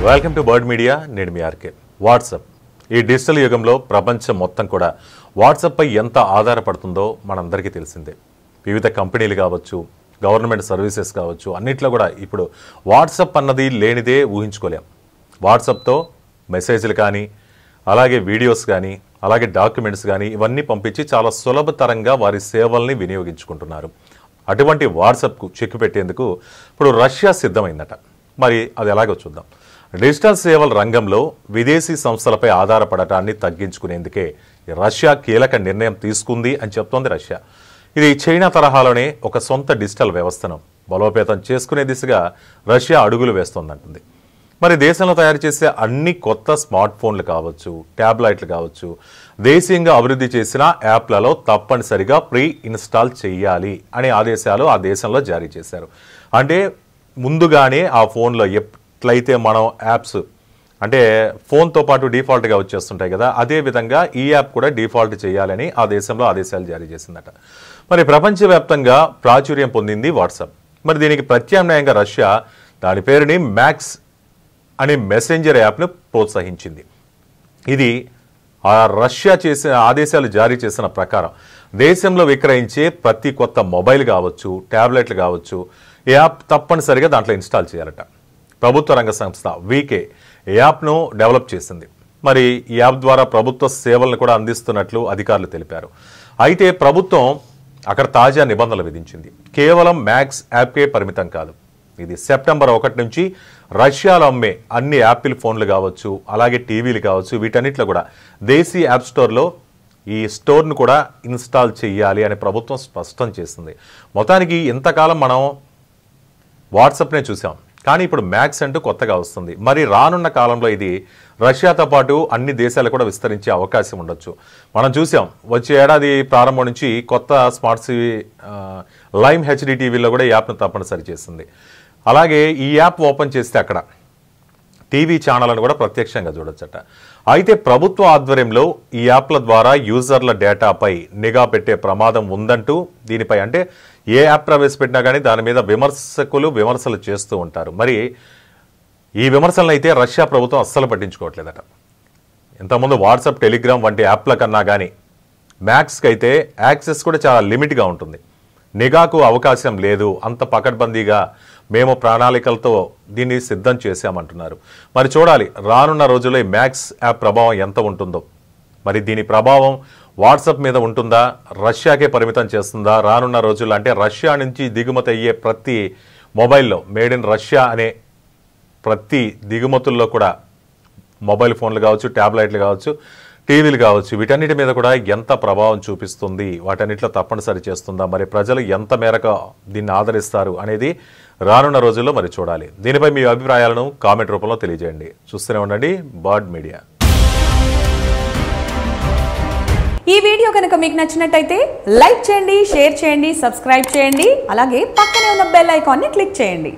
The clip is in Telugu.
Welcome to bird media. నేను మీ ఆర్కే. వాట్సాప్ ఈ డిజిటల్ యుగంలో ప్రపంచం మొత్తం కూడా వాట్సాప్ పై ఎంత ఆధారపడుతుందో మనందరికీ తెలిసిందే. వివిధ కంపెనీలు కావచ్చు, గవర్నమెంట్ సర్వీసెస్ కావచ్చు, అన్నిట్లో కూడా ఇప్పుడు వాట్సాప్ అన్నది లేనిదే ఊహించుకోలేం. వాట్సాప్తో మెసేజ్లు కానీ, అలాగే వీడియోస్ కానీ, అలాగే డాక్యుమెంట్స్ కానీ ఇవన్నీ పంపించి చాలా సులభతరంగా వారి సేవల్ని వినియోగించుకుంటున్నారు. అటువంటి వాట్సాప్కు చెక్ పెట్టేందుకు ఇప్పుడు రష్యా సిద్ధమైందట. మరి అది ఎలాగో చూద్దాం. డిజిటల్ సేవల రంగంలో విదేశీ సంస్థలపై ఆధారపడటాన్ని తగ్గించుకునేందుకే రష్యా కీలక నిర్ణయం తీసుకుంది అని చెప్తోంది రష్యా. ఇది చైనా తరహాలోనే ఒక సొంత డిజిటల్ వ్యవస్థను బలోపేతం చేసుకునే దిశగా రష్యా అడుగులు వేస్తోందంటుంది. మరి దేశంలో తయారు చేసే అన్ని కొత్త స్మార్ట్ ఫోన్లు కావచ్చు, ట్యాబ్లెట్లు కావచ్చు, దేశీయంగా అభివృద్ధి చేసిన యాప్లలో తప్పనిసరిగా ప్రీ ఇన్స్టాల్ చేయాలి అనే ఆదేశాలు ఆ దేశంలో జారీ చేశారు. అంటే ముందుగానే ఆ ఫోన్లో ఎట్లయితే మనం యాప్స్ అంటే ఫోన్తో పాటు డిఫాల్ట్గా వచ్చేస్తుంటాయి కదా, అదేవిధంగా ఈ యాప్ కూడా డిఫాల్ట్ చేయాలని ఆ దేశంలో ఆదేశాలు జారీ చేసిందట. మరి ప్రపంచవ్యాప్తంగా ప్రాచుర్యం పొందింది వాట్సాప్. మరి దీనికి ప్రత్యామ్నాయంగా రష్యా దాని పేరుని మ్యాక్స్ అనే మెసెంజర్ యాప్ను ప్రోత్సహించింది. ఇది ఆ రష్యా చేసిన ఆదేశాలు జారీ చేసిన ప్రకారం దేశంలో విక్రయించే ప్రతి కొత్త మొబైల్ కావచ్చు, ట్యాబ్లెట్లు కావచ్చు, ఈ యాప్ తప్పనిసరిగా దాంట్లో ఇన్స్టాల్ చేయాలట. ప్రభుత్వ రంగ సంస్థ వీకే ఈ యాప్ను డెవలప్ చేసింది. మరి ఈ యాప్ ద్వారా ప్రభుత్వ సేవలను కూడా అందిస్తున్నట్లు అధికారులు తెలిపారు. అయితే ప్రభుత్వం అక్కడ తాజా నిబంధనలు విధించింది. కేవలం మ్యాక్స్ యాప్కే పరిమితం కాదు. ఇది సెప్టెంబర్ 1 నుంచి రష్యాలో అమ్మే అన్ని యాపిల్ ఫోన్లు కావచ్చు, అలాగే టీవీలు కావచ్చు, వీటన్నిటిలో కూడా దేశీ యాప్ స్టోర్లో ఈ స్టోర్ను కూడా ఇన్స్టాల్ చేయాలి అని ప్రభుత్వం స్పష్టం చేసింది. మొత్తానికి ఇంతకాలం మనం వాట్సాప్నే చూసాం, కానీ ఇప్పుడు మ్యాక్స్ అంటూ కొత్తగా వస్తుంది. మరి రానున్న కాలంలో ఇది రష్యాతో పాటు అన్ని దేశాలు కూడా విస్తరించే అవకాశం ఉండొచ్చు. మనం చూసాం వచ్చే ఏడాది ప్రారంభం నుంచి కొత్త స్మార్ట్ లైమ్ హెచ్డి టీవీలో కూడా ఈ యాప్ను తప్పనిసరి చేసింది. అలాగే ఈ యాప్ ఓపెన్ చేస్తే అక్కడ టీవీ ఛానళ్లను కూడా ప్రత్యక్షంగా చూడొచ్చట. అయితే ప్రభుత్వ ఆధ్వర్యంలో ఈ యాప్ల ద్వారా యూజర్ల డేటాపై నిఘా పెట్టే ప్రమాదం ఉందంటూ దీనిపై అంటే ఏ యాప్ ప్రవేశపెట్టినా కానీ దాని మీద విమర్శలు చేస్తూ ఉంటారు. మరి ఈ విమర్శలను అయితే రష్యా ప్రభుత్వం అస్సలు పట్టించుకోవట్లేదట. ఇంతకుముందు వాట్సాప్, టెలిగ్రామ్ వంటి యాప్ల కన్నా కానీ మ్యాక్స్కి అయితే యాక్సెస్ కూడా చాలా లిమిట్గా ఉంటుంది. నిఘాకు అవకాశం లేదు, అంత పకడ్బందీగా మేము ప్రణాళికలతో దీన్ని సిద్ధం చేశామంటున్నారు. మరి చూడాలి రానున్న రోజుల్లో ఈ మ్యాక్స్ యాప్ ప్రభావం ఎంత ఉంటుందో. మరి దీని ప్రభావం వాట్సాప్ మీద ఉంటుందా, రష్యాకే పరిమితం చేస్తుందా రానున్న రోజుల్లో? అంటే రష్యా నుంచి దిగుమతి అయ్యే ప్రతి మొబైల్లో మేడ్ ఇన్ రష్యా అనే ప్రతి దిగుమతుల్లో కూడా మొబైల్ ఫోన్లు కావచ్చు, ట్యాబ్లెట్లు కావచ్చు, టీవీలు కావచ్చు, వీటన్నిటి మీద కూడా ఎంత ప్రభావం చూపిస్తుంది, వాటన్నిటిలో తప్పనిసరి చేస్తుందా, మరి ప్రజలు ఎంత మేరకు దీన్ని ఆదరిస్తారు అనేది రానున్న రోజుల్లో మరి చూడాలి. దీనిపై మీ అభిప్రాయాలను కామెంట్ రూపంలో తెలియజేయండి. చూస్తూనే ఉండండి బర్డ్ మీడియా. ఈ వీడియో కనుక మీకు నచ్చినట్టయితే లైక్ చేయండి, షేర్ చేయండి, సబ్స్క్రైబ్ చేయండి, అలాగే పక్కనే ఉన్న బెల్ ఐకాన్ని క్లిక్ చేయండి.